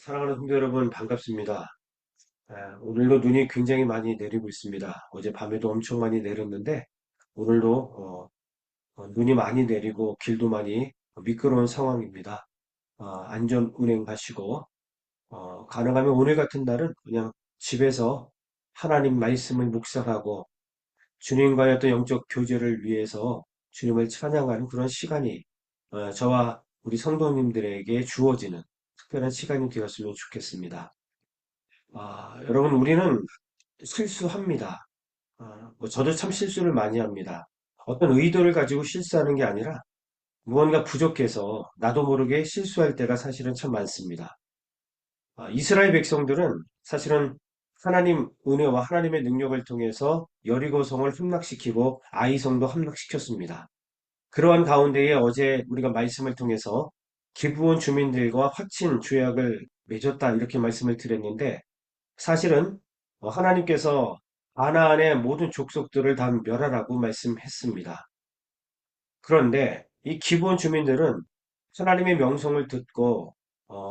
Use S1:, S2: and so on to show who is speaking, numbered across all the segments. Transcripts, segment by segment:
S1: 사랑하는 성도 여러분, 반갑습니다. 오늘도 눈이 굉장히 많이 내리고 있습니다. 어제 밤에도 엄청 많이 내렸는데, 오늘도 눈이 많이 내리고 길도 많이 미끄러운 상황입니다. 안전 운행하시고, 가능하면 오늘 같은 날은 그냥 집에서 하나님 말씀을 묵상하고, 주님과의 어떤 영적 교제를 위해서 주님을 찬양하는 그런 시간이 저와 우리 성도님들에게 주어지는 특별한 시간이 되었으면 좋겠습니다. 여러분, 우리는 실수합니다. 뭐 저도 참 실수를 많이 합니다. 어떤 의도를 가지고 실수하는 게 아니라 무언가 부족해서 나도 모르게 실수할 때가 사실은 참 많습니다. 이스라엘 백성들은 사실은 하나님 은혜와 하나님의 능력을 통해서 여리고성을 함락시키고 아이성도 함락시켰습니다. 그러한 가운데에 어제 우리가 말씀을 통해서 기브온 주민들과 확친 조약을 맺었다 이렇게 말씀을 드렸는데 사실은 하나님께서 가나안의 모든 족속들을 다 멸하라고 말씀했습니다. 그런데 이 기브온 주민들은 하나님의 명성을 듣고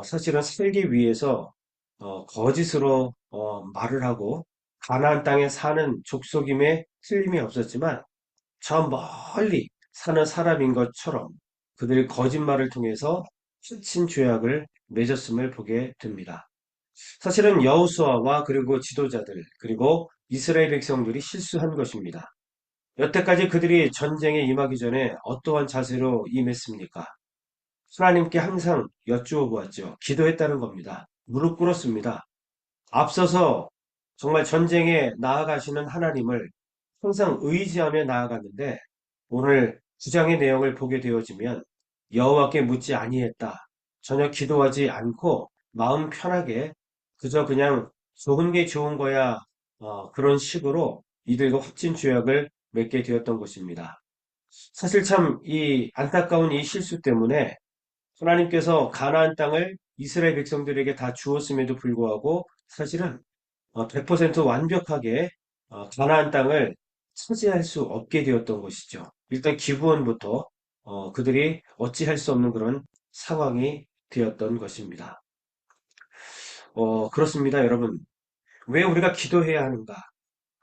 S1: 사실은 살기 위해서 거짓으로 말을 하고 가나안 땅에 사는 족속임에 틀림이 없었지만 저 멀리 사는 사람인 것처럼 그들이 거짓말을 통해서 수친 죄악을 맺었음을 보게 됩니다. 사실은 여호수아와 그리고 지도자들 그리고 이스라엘 백성들이 실수한 것입니다. 여태까지 그들이 전쟁에 임하기 전에 어떠한 자세로 임했습니까? 하나님께 항상 여쭈어 보았죠. 기도했다는 겁니다. 무릎 꿇었습니다. 앞서서 정말 전쟁에 나아가시는 하나님을 항상 의지하며 나아갔는데 오늘 주장의 내용을 보게 되어지면 여호와께 묻지 아니했다. 전혀 기도하지 않고 마음 편하게 그저 그냥 좋은 게 좋은 거야 그런 식으로 이들과 확진 조약을 맺게 되었던 것입니다. 사실 참 이 안타까운 이 실수 때문에 하나님께서 가나안 땅을 이스라엘 백성들에게 다 주었음에도 불구하고 사실은 100% 완벽하게 가나안 땅을 차지할 수 없게 되었던 것이죠. 일단 기브원부터 그들이 어찌할 수 없는 그런 상황이 되었던 것입니다. 그렇습니다, 여러분. 왜 우리가 기도해야 하는가?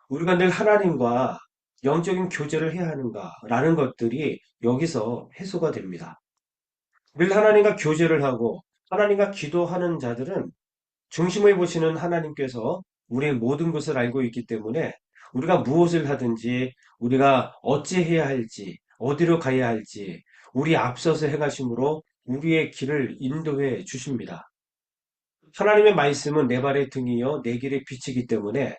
S1: 우리가 늘 하나님과 영적인 교제를 해야 하는가라는 것들이 여기서 해소가 됩니다. 늘 하나님과 교제를 하고 하나님과 기도하는 자들은 중심을 보시는 하나님께서 우리의 모든 것을 알고 있기 때문에 우리가 무엇을 하든지 우리가 어찌해야 할지 어디로 가야 할지 우리 앞서서 행하심으로 우리의 길을 인도해 주십니다. 하나님의 말씀은 내 발의 등이요 내 길의 빛이기 때문에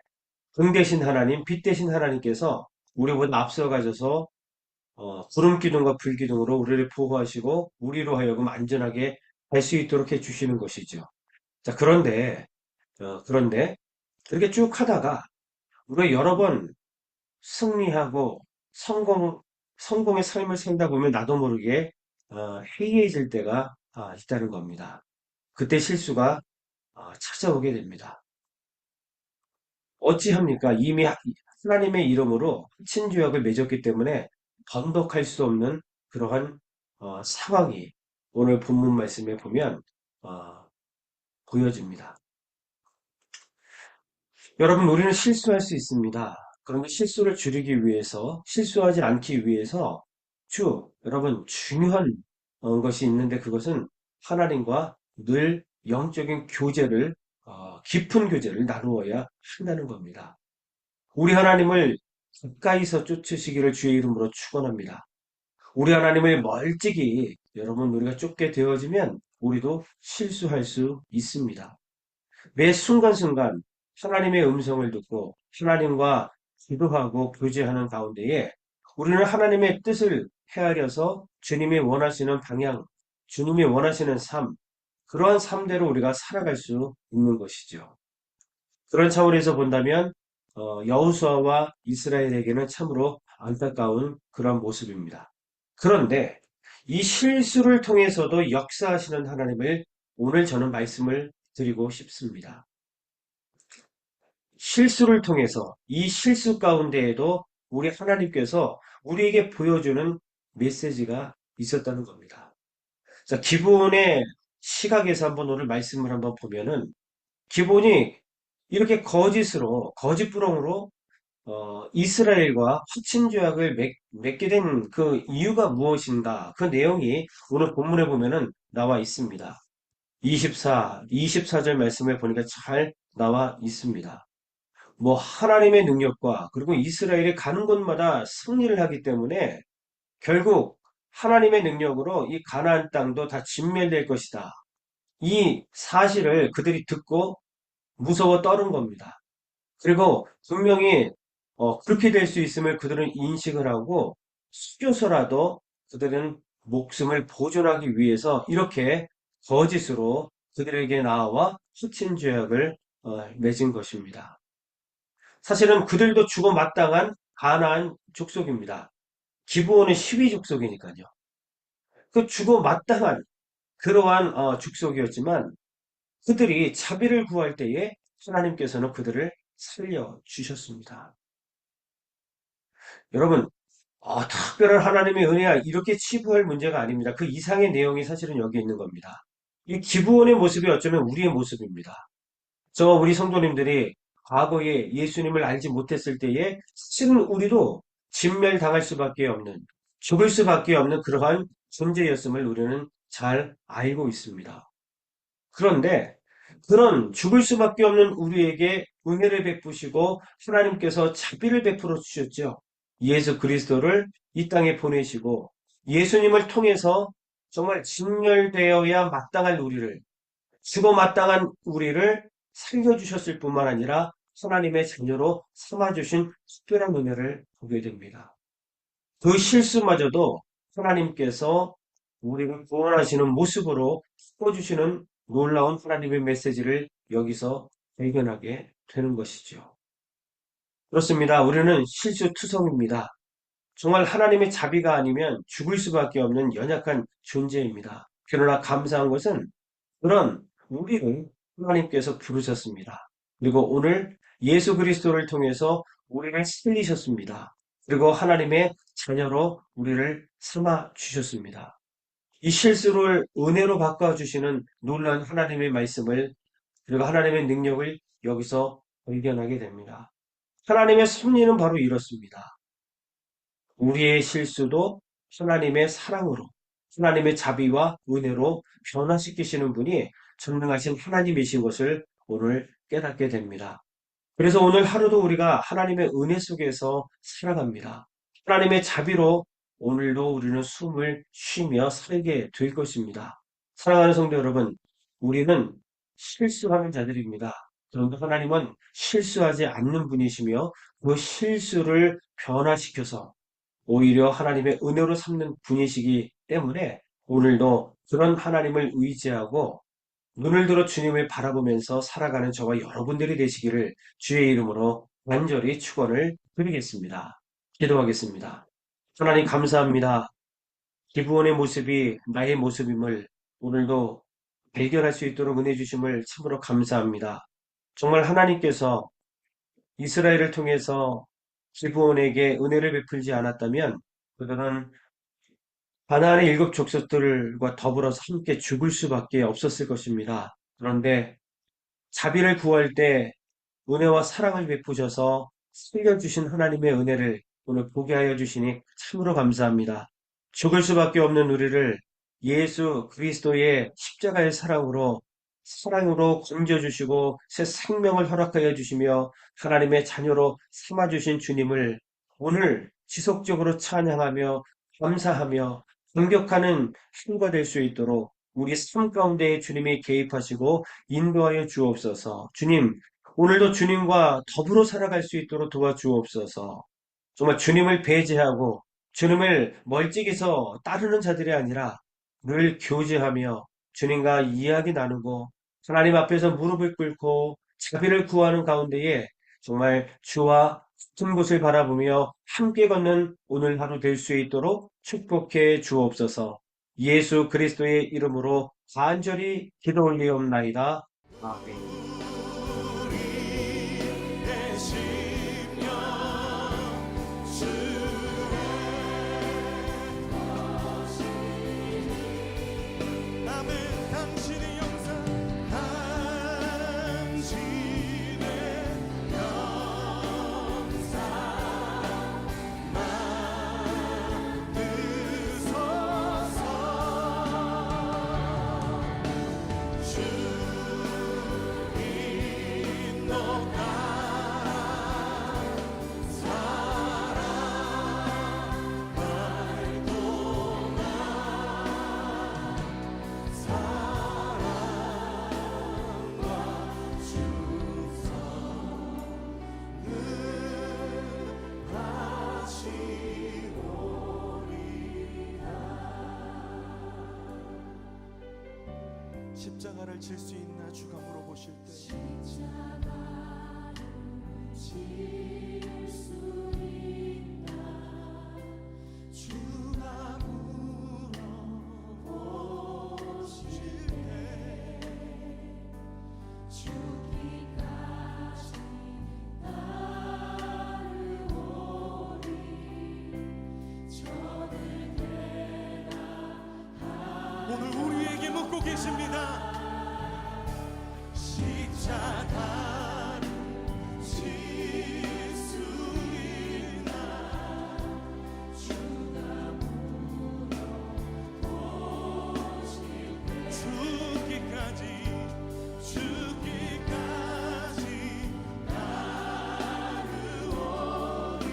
S1: 등 대신 하나님, 빛 대신 하나님께서 우리보다 앞서 가셔서 구름 기둥과 불 기둥으로 우리를 보호하시고 우리로 하여금 안전하게 갈 수 있도록 해 주시는 것이죠. 자, 그런데 그렇게 쭉 하다가 우리가 여러 번 승리하고 성공의 삶을 살다 보면 나도 모르게 해이해질 때가 있다는 겁니다. 그때 실수가 찾아오게 됩니다. 어찌합니까? 이미 하나님의 이름으로 친주약을 맺었기 때문에 번복할 수 없는 그러한 상황이 오늘 본문 말씀에 보면 어, 보여집니다. 여러분, 우리는 실수할 수 있습니다. 그런데 실수를 줄이기 위해서, 실수하지 않기 위해서 여러분, 중요한 것이 있는데 그것은 하나님과 늘 영적인 교제를, 깊은 교제를 나누어야 한다는 겁니다. 우리 하나님을 가까이서 쫓으시기를 주의 이름으로 축원합니다. 우리 하나님을 멀찍이 여러분 우리가 쫓게 되어지면 우리도 실수할 수 있습니다. 매 순간순간 하나님의 음성을 듣고 하나님과 기도하고 교제하는 가운데에 우리는 하나님의 뜻을 헤아려서 주님이 원하시는 방향, 주님이 원하시는 삶, 그러한 삶대로 우리가 살아갈 수 있는 것이죠. 그런 차원에서 본다면 여호수아와 이스라엘에게는 참으로 안타까운 그런 모습입니다. 그런데 이 실수를 통해서도 역사하시는 하나님을 오늘 저는 말씀을 드리고 싶습니다. 실수를 통해서 이 실수 가운데에도 우리 하나님께서 우리에게 보여주는 메시지가 있었다는 겁니다. 자, 기브온의 시각에서 한번 오늘 말씀을 한번 보면은 기본이 이렇게 거짓으로 거짓부렁으로 이스라엘과 화친 조약을 맺게 된 그 이유가 무엇인가? 그 내용이 오늘 본문에 보면은 나와 있습니다. 24절 말씀을 보니까 잘 나와 있습니다. 뭐 하나님의 능력과 그리고 이스라엘이 가는 곳마다 승리를 하기 때문에 결국 하나님의 능력으로 이 가나안 땅도 다 진멸될 것이다. 이 사실을 그들이 듣고 무서워 떠는 겁니다. 그리고 분명히 그렇게 될 수 있음을 그들은 인식을 하고 숨겨서라도 그들은 목숨을 보존하기 위해서 이렇게 거짓으로 그들에게 나와 수친 죄악을 맺은 것입니다. 사실은 그들도 주고 마땅한 가나안 족속입니다. 기브온은 12 족속이니까요. 그 주고 마땅한 그러한 족속이었지만 그들이 자비를 구할 때에 하나님께서는 그들을 살려주셨습니다. 여러분, 특별한 하나님의 은혜야 이렇게 치부할 문제가 아닙니다. 그 이상의 내용이 사실은 여기 있는 겁니다. 이 기브온의 모습이 어쩌면 우리의 모습입니다. 우리 성도님들이 과거에 예수님을 알지 못했을 때에 실은 우리도 진멸당할 수밖에 없는, 죽을 수밖에 없는 그러한 존재였음을 우리는 잘 알고 있습니다. 그런데 그런 죽을 수밖에 없는 우리에게 은혜를 베푸시고 하나님께서 자비를 베풀어 주셨죠. 예수 그리스도를 이 땅에 보내시고 예수님을 통해서 정말 진멸되어야 마땅할 우리를 죽어 마땅한 우리를 살려주셨을 뿐만 아니라 하나님의 자녀로 삼아주신 특별한 은혜를 보게 됩니다. 그 실수마저도 하나님께서 우리를 구원하시는 모습으로 바꿔주시는 놀라운 하나님의 메시지를 여기서 발견하게 되는 것이죠. 그렇습니다. 우리는 실수투성입니다. 정말 하나님의 자비가 아니면 죽을 수밖에 없는 연약한 존재입니다. 그러나 감사한 것은 그런 우리를 하나님께서 부르셨습니다. 그리고 오늘 예수 그리스도를 통해서 우리를 살리셨습니다. 그리고 하나님의 자녀로 우리를 삼아 주셨습니다. 이 실수를 은혜로 바꿔주시는 놀라운 하나님의 말씀을 그리고 하나님의 능력을 여기서 발견하게 됩니다. 하나님의 섭리는 바로 이렇습니다. 우리의 실수도 하나님의 사랑으로, 하나님의 자비와 은혜로 변화시키시는 분이 전능하신 하나님이신 것을 오늘 깨닫게 됩니다. 그래서 오늘 하루도 우리가 하나님의 은혜 속에서 살아갑니다. 하나님의 자비로 오늘도 우리는 숨을 쉬며 살게 될 것입니다. 사랑하는 성도 여러분, 우리는 실수하는 자들입니다. 그런데 하나님은 실수하지 않는 분이시며 그 실수를 변화시켜서 오히려 하나님의 은혜로 삼는 분이시기 때문에 오늘도 그런 하나님을 의지하고 눈을 들어 주님을 바라보면서 살아가는 저와 여러분들이 되시기를 주의 이름으로 간절히 축원을 드리겠습니다. 기도하겠습니다. 하나님 감사합니다. 기브온의 모습이 나의 모습임을 오늘도 발견할 수 있도록 은혜 주심을 참으로 감사합니다. 정말 하나님께서 이스라엘을 통해서 기브온에게 은혜를 베풀지 않았다면 그들은 가나안의 7 족속들과 더불어서 함께 죽을 수밖에 없었을 것입니다. 그런데 자비를 구할 때 은혜와 사랑을 베푸셔서 살려주신 하나님의 은혜를 오늘 보게 하여 주시니 참으로 감사합니다. 죽을 수밖에 없는 우리를 예수 그리스도의 십자가의 사랑으로 건져주시고 새 생명을 허락하여 주시며 하나님의 자녀로 삼아주신 주님을 오늘 지속적으로 찬양하며 감사하며 감격하는 하루가 될 수 있도록 우리 삶 가운데 주님이 개입하시고 인도하여 주옵소서. 주님, 오늘도 주님과 더불어 살아갈 수 있도록 도와주옵소서. 정말 주님을 배제하고 주님을 멀찍이서 따르는 자들이 아니라 늘 교제하며 주님과 이야기 나누고 하나님 앞에서 무릎을 꿇고 자비를 구하는 가운데에 정말 주와 같은 곳을 바라보며 함께 걷는 오늘 하루 될 수 있도록 축복해 주옵소서. 예수 그리스도의 이름으로 간절히 기도 올리옵나이다. 아멘.
S2: 남은 당신이 십자가를 질 수 있나 주가 물어보실 때
S3: 십자가를 질 수 있나 주가 물어보실 때 죽기까지 따르오리 저들 대답하리
S2: 오늘 우리에게 묻고 계십니다.
S3: 십자가를 질 수 있나 주가 물어보실 때
S2: 죽기까지
S3: 따르오리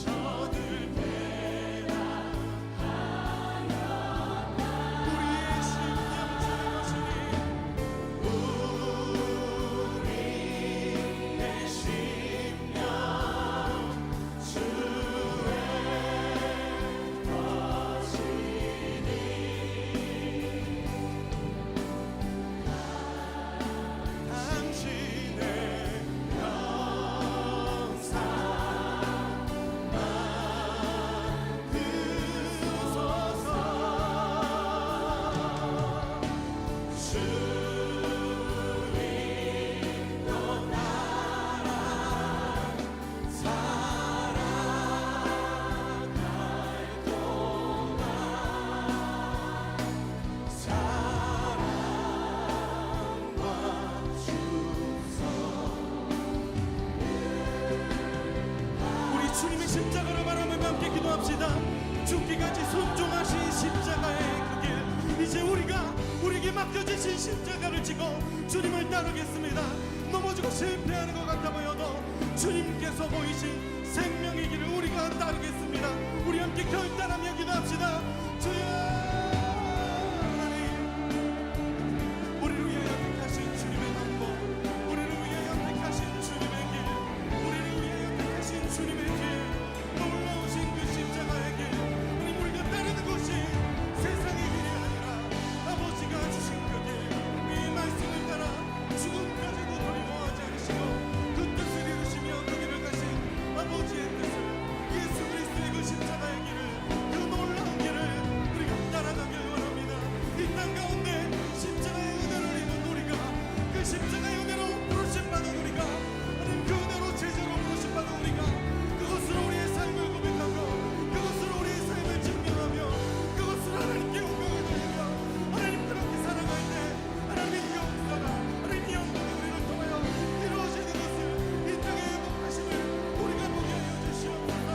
S3: 저들 대답하였다
S2: 우리의 심령 주의
S3: 우리의 심령 주의 것이니
S2: 당신의
S3: 영상 만드소서 주님도 나라 살아갈 동안 사랑과 충성
S2: 우리 주님의 십자가를 바라보며 함께 기도합시다. 죽기까지 순종하신 십자가의 그 길, 이제 우리에게 맡겨주신 십자가를 지고 주님을 따르겠습니다. 넘어지고 실패하는 것 같아 보여도 주님께서 보이신 생명의 길을 우리가 따르겠습니다. 우리 함께 결단하며 기도합시다. 주여 하나님, 우리를 위하여 택하신 주님의 방법, 우리를 위하여 택하신 주님의 길, 우리를 위하여 택하신 주님의 길, 놀라우신 그 십자가의 길, 우리가 따르는 것이 세상의 길이 아니라 아버지가 주신 그 길, 이 말씀을 따라 죽음까지도 두려워하지 않으시고 그 뜻을 이루시며 그 길을 가신 아버지의 뜻을, 예수 그리스도의 그 십자가의 길을, 그 놀라운 길을 우리가 따라가길 원합니다. 이 땅 가운데 십자가의 은혜를 입은 우리가, 그 십자가의 은혜로 부르심받은 우리가, 하나님 그 은혜로 제자로 부르심받은 우리가 그것으로 우리의 삶을 고백하고 그것으로 우리의 삶을 증명하며 그것으로 하나님께 영광을 돌리며 하나님 그렇게 살아갈 때 하나님의 역사가, 하나님의 영광이 우리를 통하여 이루어지는 것을, 이 땅의 행복하심을 우리가 보게 하여 주시옵소서.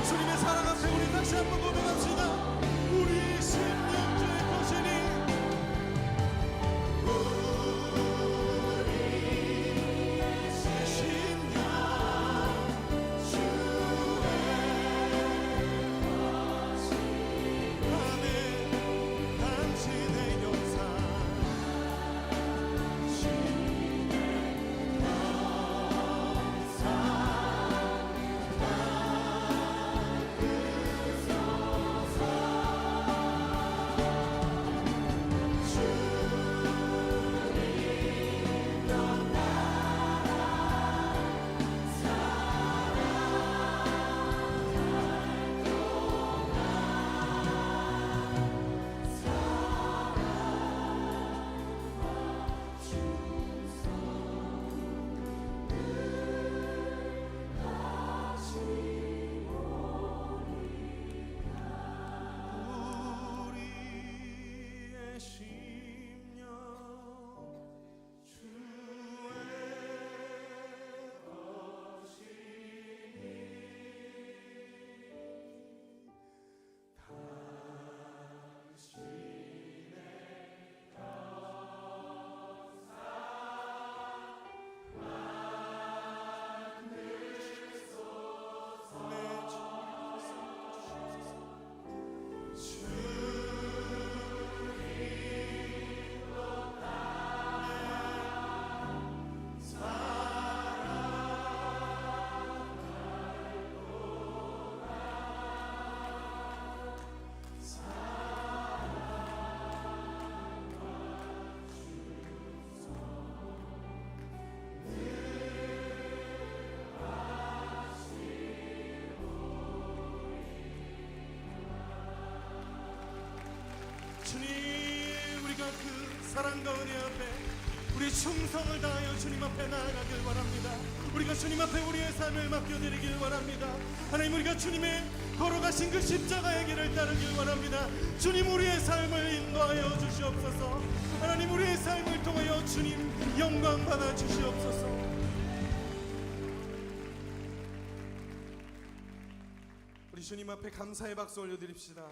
S2: 주님의 사랑 앞에 우리 다시 한번 고백합시다. 우리 심령 주의 것이니
S3: 우리의 심령 주의 것이니
S2: 아멘. 당신의 영상 사랑과 은혜 앞에 우리 충성을 다하여 주님 앞에 나아가길 원합니다. 우리가 주님 앞에 우리의 삶을 맡겨드리길 원합니다. 하나님, 우리가 주님의 걸어가신 그 십자가의 길을 따르길 원합니다. 주님, 우리의 삶을 인도하여 주시옵소서. 하나님, 우리의 삶을 통하여 주님 영광 받아 주시옵소서. 우리 주님 앞에 감사의 박수 올려드립시다.